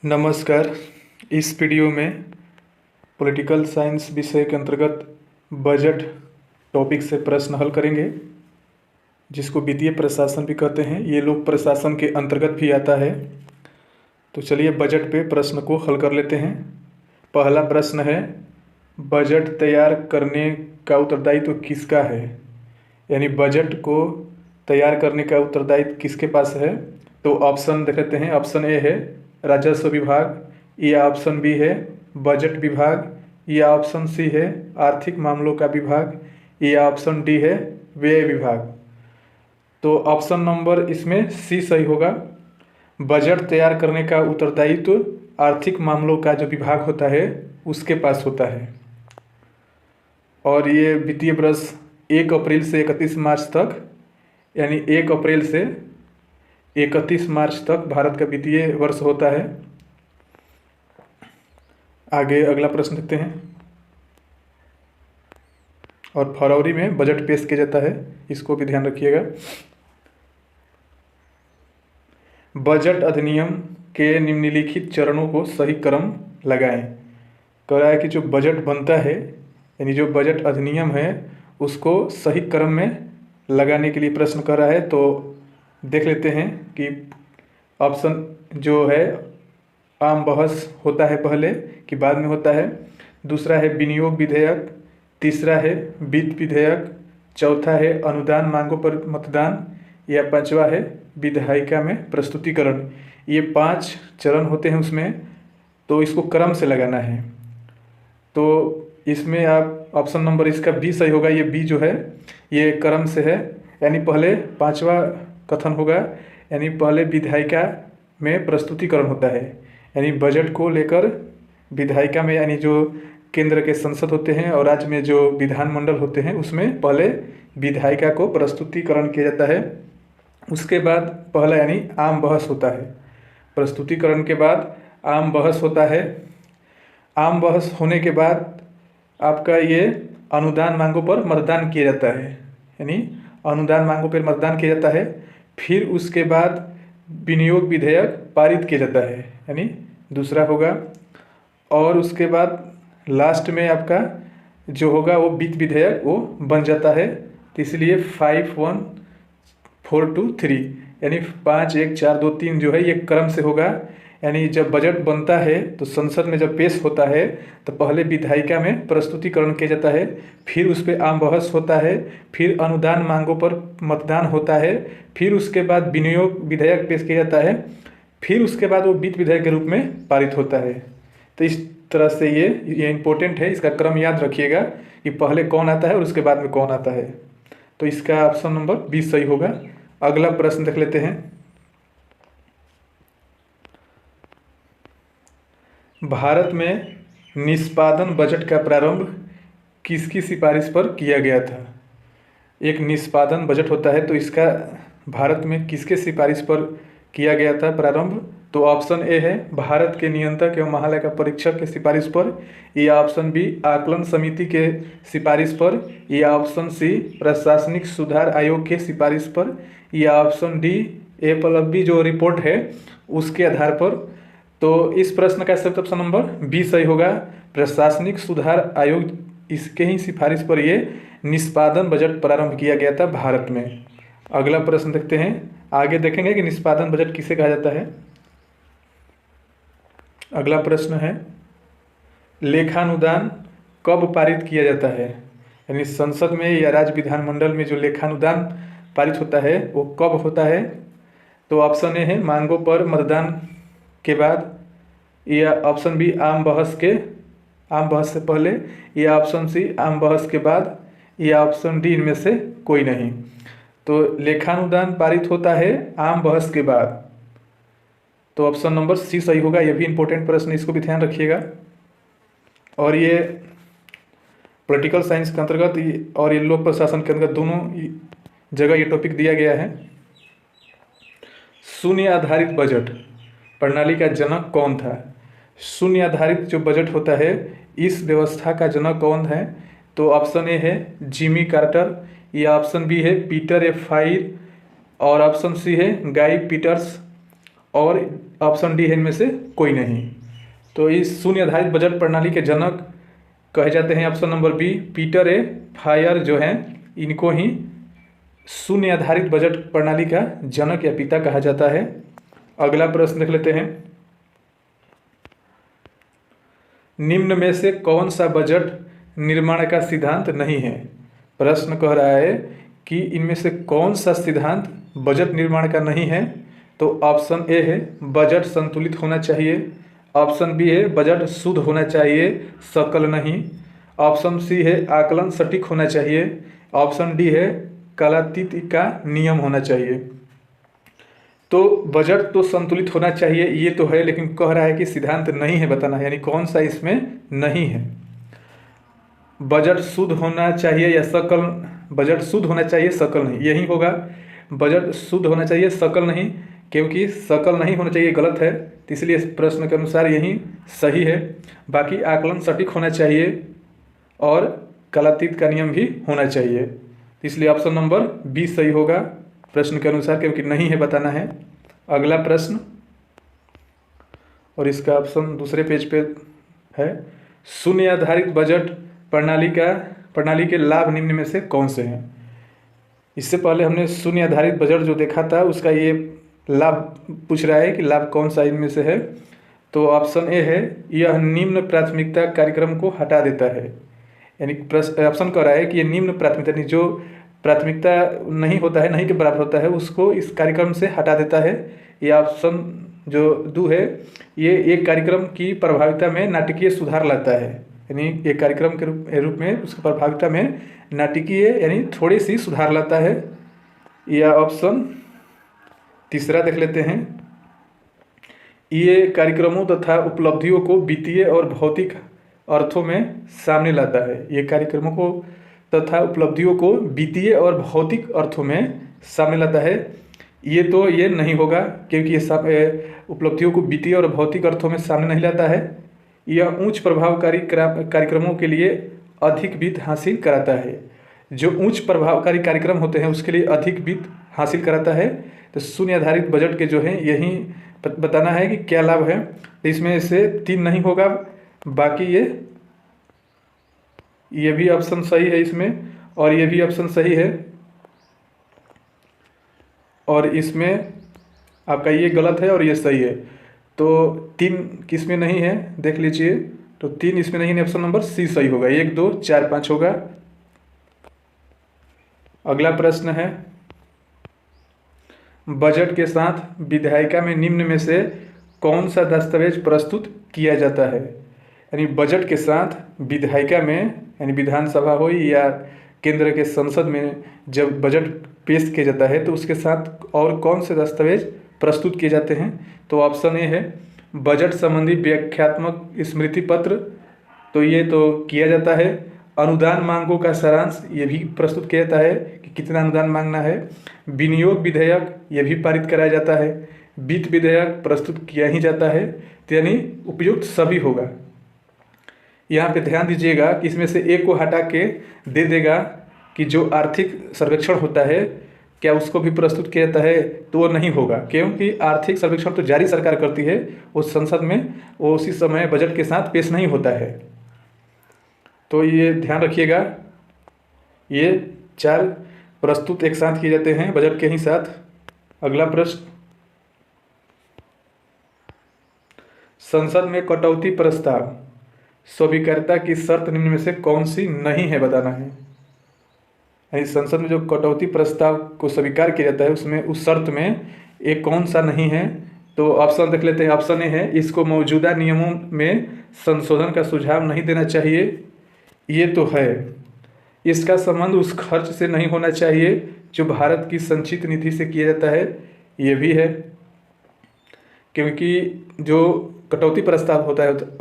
नमस्कार। इस वीडियो में पॉलिटिकल साइंस विषय के अंतर्गत बजट टॉपिक से प्रश्न हल करेंगे, जिसको वित्तीय प्रशासन भी कहते हैं। ये लोक प्रशासन के अंतर्गत भी आता है। तो चलिए बजट पे प्रश्न को हल कर लेते हैं। पहला प्रश्न है, बजट तैयार करने का उत्तरदायित्व किसका है? यानी बजट को तैयार करने का उत्तरदायित्व किसके पास है? तो ऑप्शन देख लेते हैं। ऑप्शन ए है राजस्व विभाग, या ऑप्शन बी है बजट विभाग, या ऑप्शन सी है आर्थिक मामलों का विभाग, या ऑप्शन डी है व्यय विभाग। तो ऑप्शन नंबर इसमें सी सही होगा। बजट तैयार करने का उत्तरदायित्व आर्थिक मामलों का जो विभाग होता है उसके पास होता है। और ये वित्तीय वर्ष 1 अप्रैल से 31 मार्च तक, यानी 1 अप्रैल से 31 मार्च तक भारत का वित्तीय वर्ष होता है। आगे अगला प्रश्न देखते हैं। और फरवरी में बजट पेश किया जाता है, इसको भी ध्यान रखिएगा। बजट अधिनियम के निम्नलिखित चरणों को सही क्रम लगाएं। कह रहा है कि जो बजट बनता है, यानी जो बजट अधिनियम है, उसको सही क्रम में लगाने के लिए प्रश्न कर रहा है। तो देख लेते हैं कि ऑप्शन जो है आम बहस होता है पहले कि बाद में होता है। दूसरा है विनियोग विधेयक, तीसरा है वित्त विधेयक, चौथा है अनुदान मांगों पर मतदान, या पांचवा है विधायिका में प्रस्तुतिकरण। ये 5 चरण होते हैं उसमें, तो इसको क्रम से लगाना है। तो इसमें आप ऑप्शन नंबर इसका बी सही होगा। ये बी जो है ये क्रम से है, यानी पहले 5वां कथन होगा, यानी पहले विधायिका में प्रस्तुतिकरण होता है। यानी बजट को लेकर विधायिका में, यानी जो केंद्र के संसद होते हैं और राज्य में जो विधानमंडल होते हैं, उसमें पहले विधायिका को प्रस्तुतिकरण किया जाता है। उसके बाद पहला यानी आम बहस होता है। प्रस्तुतिकरण के बाद आम बहस होता है। आम बहस होने के बाद आपका ये अनुदान मांगों पर मतदान किया जाता है, यानी अनुदान मांगों पर मतदान किया जाता है। फिर उसके बाद विनियोग विधेयक पारित किया जाता है, यानी दूसरा होगा। और उसके बाद लास्ट में आपका जो होगा वो वित्त विधेयक वो बन जाता है। तो इसलिए 5, 1, 4, 2, 3, यानी 5, 1, 4, 2, 3 जो है ये क्रम से होगा। यानी जब बजट बनता है तो संसद में जब पेश होता है तो पहले विधायिका में प्रस्तुतिकरण किया जाता है, फिर उस पर आम बहस होता है, फिर अनुदान मांगों पर मतदान होता है, फिर उसके बाद विनियोग विधेयक पेश किया जाता है, फिर उसके बाद वो वित्त विधेयक के रूप में पारित होता है। तो इस तरह से ये इम्पोर्टेंट है, इसका क्रम याद रखिएगा कि पहले कौन आता है और उसके बाद में कौन आता है। तो इसका ऑप्शन नंबर 20 सही होगा। अगला प्रश्न देख लेते हैं। भारत में निष्पादन बजट का प्रारंभ किसकी सिफारिश पर किया गया था? एक निष्पादन बजट होता है, तो इसका भारत में किसके सिफारिश पर किया गया था प्रारंभ? तो ऑप्शन ए है भारत के नियंत्रक एवं महालेखा परीक्षक के सिफारिश पर, या ऑप्शन बी आकलन समिति के सिफारिश पर, या ऑप्शन सी प्रशासनिक सुधार आयोग के सिफारिश पर, या ऑप्शन डी A+B जो रिपोर्ट है उसके आधार पर। तो इस प्रश्न का सही ऑप्शन नंबर बी सही होगा। प्रशासनिक सुधार आयोग, इसके ही सिफारिश पर ये निष्पादन बजट प्रारंभ किया गया था भारत में। अगला प्रश्न देखते हैं। आगे देखेंगे कि निष्पादन बजट किसे कहा जाता है। अगला प्रश्न है, लेखानुदान कब पारित किया जाता है? यानी संसद में या राज्य विधानमंडल में जो लेखानुदान पारित होता है वो कब होता है? तो ऑप्शन ए है मांगों पर मतदान के बाद, या ऑप्शन बी आम बहस से पहले, या ऑप्शन सी आम बहस के बाद, या ऑप्शन डी इनमें से कोई नहीं। तो लेखानुदान पारित होता है आम बहस के बाद। तो ऑप्शन नंबर सी सही होगा। यह भी इम्पोर्टेंट प्रश्न, इसको भी ध्यान रखिएगा। और ये पॉलिटिकल साइंस के अंतर्गत और ये लोक प्रशासन के अंतर्गत दोनों जगह ये टॉपिक दिया गया है। शून्य आधारित बजट प्रणाली का जनक कौन था? शून्य आधारित जो बजट होता है, इस व्यवस्था का जनक कौन है? तो ऑप्शन ए है जिमी कार्टर, या ऑप्शन बी है पीटर ए फाइर, और ऑप्शन सी है गाई पीटर्स, और ऑप्शन डी है इनमें से कोई नहीं। तो इस शून्य आधारित बजट प्रणाली के जनक कहे जाते हैं ऑप्शन नंबर बी पीटर ए फायर जो हैं, इनको ही शून्य आधारित बजट प्रणाली का जनक या पिता कहा जाता है। अगला प्रश्न देख लेते हैं, निम्न में से कौन सा बजट निर्माण का सिद्धांत नहीं है। प्रश्न कह रहा है कि इनमें से कौन सा सिद्धांत बजट निर्माण का नहीं है। तो ऑप्शन ए है बजट संतुलित होना चाहिए, ऑप्शन बी है बजट शुद्ध होना चाहिए सकल नहीं, ऑप्शन सी है आकलन सटीक होना चाहिए, ऑप्शन डी है कालातीत का नियम होना चाहिए। तो बजट तो संतुलित होना चाहिए ये तो है, लेकिन कह रहा है कि सिद्धांत नहीं है बताना है, यानी कौन सा इसमें नहीं है। बजट शुद्ध होना चाहिए या सकल, बजट शुद्ध होना चाहिए सकल नहीं, यही होगा। बजट शुद्ध होना चाहिए सकल नहीं, क्योंकि सकल नहीं होना चाहिए गलत है, तो इसलिए इस प्रश्न के अनुसार यही सही है। बाकी आकलन सटीक होना चाहिए और कालातीत का नियम भी होना चाहिए, इसलिए ऑप्शन नंबर बी सही होगा प्रश्न के अनुसार, क्योंकि नहीं है बताना है। अगला प्रश्न, और इसका ऑप्शन दूसरे पेज पे है, शून्य आधारित बजट प्रणाली के लाभ निम्न में से कौन से हैं। इससे पहले हमने शून्य आधारित बजट जो देखा था उसका ये लाभ पूछ रहा है कि लाभ कौन सा इनमें से है। तो ऑप्शन ए है यह निम्न प्राथमिकता कार्यक्रम को हटा देता है, यानी ऑप्शन कह रहा है कि ये निम्न प्राथमिकता, यानी जो प्राथमिकता नहीं होता है, नहीं के बराबर होता है, उसको इस कार्यक्रम से हटा देता है। ये ऑप्शन जो दो है ये एक कार्यक्रम की प्रभाविता में नाटकीय सुधार लाता है, यानी एक कार्यक्रम के रूप में उसकी प्रभाविता में नाटकीय यानी थोड़ी सी सुधार लाता है। यह ऑप्शन तीसरा देख लेते हैं, ये कार्यक्रमों तथा उपलब्धियों को वित्तीय और भौतिक अर्थों में सामने लाता है। ये कार्यक्रमों को तथा उपलब्धियों को वित्तीय और भौतिक अर्थों में सामने लाता है। ये नहीं होगा, क्योंकि ये उपलब्धियों को वित्तीय और भौतिक अर्थों में सामने नहीं लाता है। यह उच्च प्रभावकारी कार्यक्रमों के लिए अधिक वित्त हासिल कराता है। जो उच्च प्रभावकारी कार्यक्रम होते हैं उसके लिए अधिक वित्त हासिल कराता है। तो शून्य आधारित बजट के जो है यही बताना है कि क्या लाभ है। तो इसमें से 3 नहीं होगा, बाकी ये भी ऑप्शन सही है इसमें, और ये भी ऑप्शन सही है, और इसमें आपका ये गलत है और ये सही है। तो 3 किसमें नहीं है देख लीजिए, तो 3 इसमें नहीं है, ऑप्शन नंबर सी सही होगा, 1 2 4 5 होगा। अगला प्रश्न है, बजट के साथ विधायिका में निम्न में से कौन सा दस्तावेज प्रस्तुत किया जाता है। यानी बजट के साथ विधायिका में, यानी विधानसभा हो या केंद्र के संसद में जब बजट पेश किया जाता है तो उसके साथ और कौन से दस्तावेज प्रस्तुत किए जाते हैं। तो ऑप्शन ए है बजट संबंधी व्याख्यात्मक स्मृति पत्र, तो ये तो किया जाता है। अनुदान मांगों का सारांश ये भी प्रस्तुत किया जाता है कि कितना अनुदान मांगना है। विनियोग विधेयक ये भी पारित कराया जाता है। वित्त विधेयक प्रस्तुत किया ही जाता है, तो यानी उपयुक्त सभी होगा। यहाँ पे ध्यान दीजिएगा कि इसमें से एक को हटा के दे देगा कि जो आर्थिक सर्वेक्षण होता है क्या उसको भी प्रस्तुत किया जाता है, तो वो नहीं होगा, क्योंकि आर्थिक सर्वेक्षण तो जारी सरकार करती है, उस संसद में वो उसी समय बजट के साथ पेश नहीं होता है। तो ये ध्यान रखिएगा, ये 4 प्रस्तुत एक साथ किए जाते हैं बजट के ही साथ। अगला प्रश्न, संसद में कटौती प्रस्ताव स्वीकार्यता की शर्त निम्न में से कौन सी नहीं है बताना है। यानी संसद में जो कटौती प्रस्ताव को स्वीकार किया जाता है उसमें उस शर्त में एक कौन सा नहीं है। तो ऑप्शन देख लेते हैं। ऑप्शन ए है इसको मौजूदा नियमों में संशोधन का सुझाव नहीं देना चाहिए, ये तो है। इसका संबंध उस खर्च से नहीं होना चाहिए जो भारत की संचित निधि से किया जाता है, ये भी है, क्योंकि जो कटौती प्रस्ताव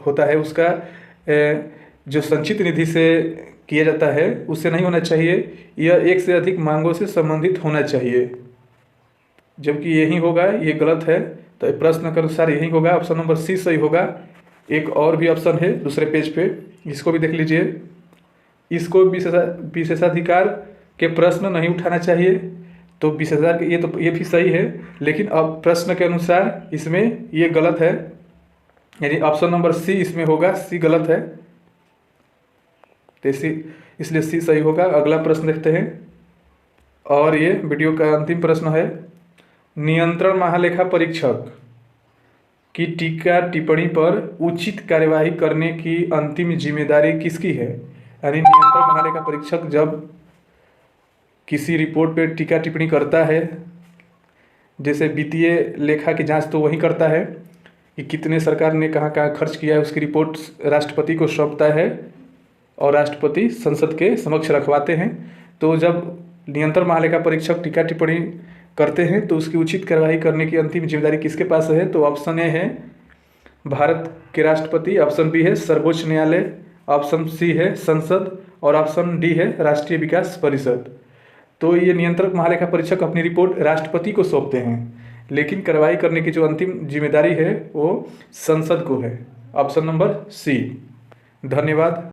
होता है उसका जो संचित निधि से किया जाता है उससे नहीं होना चाहिए। यह एक से अधिक मांगों से संबंधित होना चाहिए, जबकि यही होगा, ये गलत है। तो प्रश्न के अनुसार यही होगा, ऑप्शन नंबर सी सही होगा। एक और भी ऑप्शन है दूसरे पेज पे, इसको भी देख लीजिए। इसको विशेषाधिकार के प्रश्न नहीं उठाना चाहिए, तो 20,000 के ये भी सही है, लेकिन अब प्रश्न के अनुसार इसमें ये गलत है, यानी ऑप्शन नंबर सी इसमें होगा, सी गलत है, तो इसलिए सी सही होगा। अगला प्रश्न देखते हैं, और ये वीडियो का अंतिम प्रश्न है, नियंत्रण महालेखा परीक्षक की टीका टिप्पणी पर उचित कार्यवाही करने की अंतिम जिम्मेदारी किसकी है। यानी नियंत्रण महालेखा परीक्षक जब किसी रिपोर्ट पे टीका टिप्पणी करता है, जैसे वित्तीय लेखा की जांच तो वही करता है कि कितने सरकार ने कहाँ कहाँ खर्च किया है, उसकी रिपोर्ट राष्ट्रपति को सौंपता है और राष्ट्रपति संसद के समक्ष रखवाते हैं। तो जब नियंत्रण महालेखा परीक्षक टीका टिप्पणी करते हैं तो उसकी उचित कार्रवाई करने की अंतिम जिम्मेदारी किसके पास है। तो ऑप्शन ए है भारत के राष्ट्रपति, ऑप्शन बी है सर्वोच्च न्यायालय, ऑप्शन सी है संसद, और ऑप्शन डी है राष्ट्रीय विकास परिषद। तो ये नियंत्रक महालेखा परीक्षक अपनी रिपोर्ट राष्ट्रपति को सौंपते हैं, लेकिन कार्रवाई करने की जो अंतिम जिम्मेदारी है वो संसद को है। Option number C. धन्यवाद।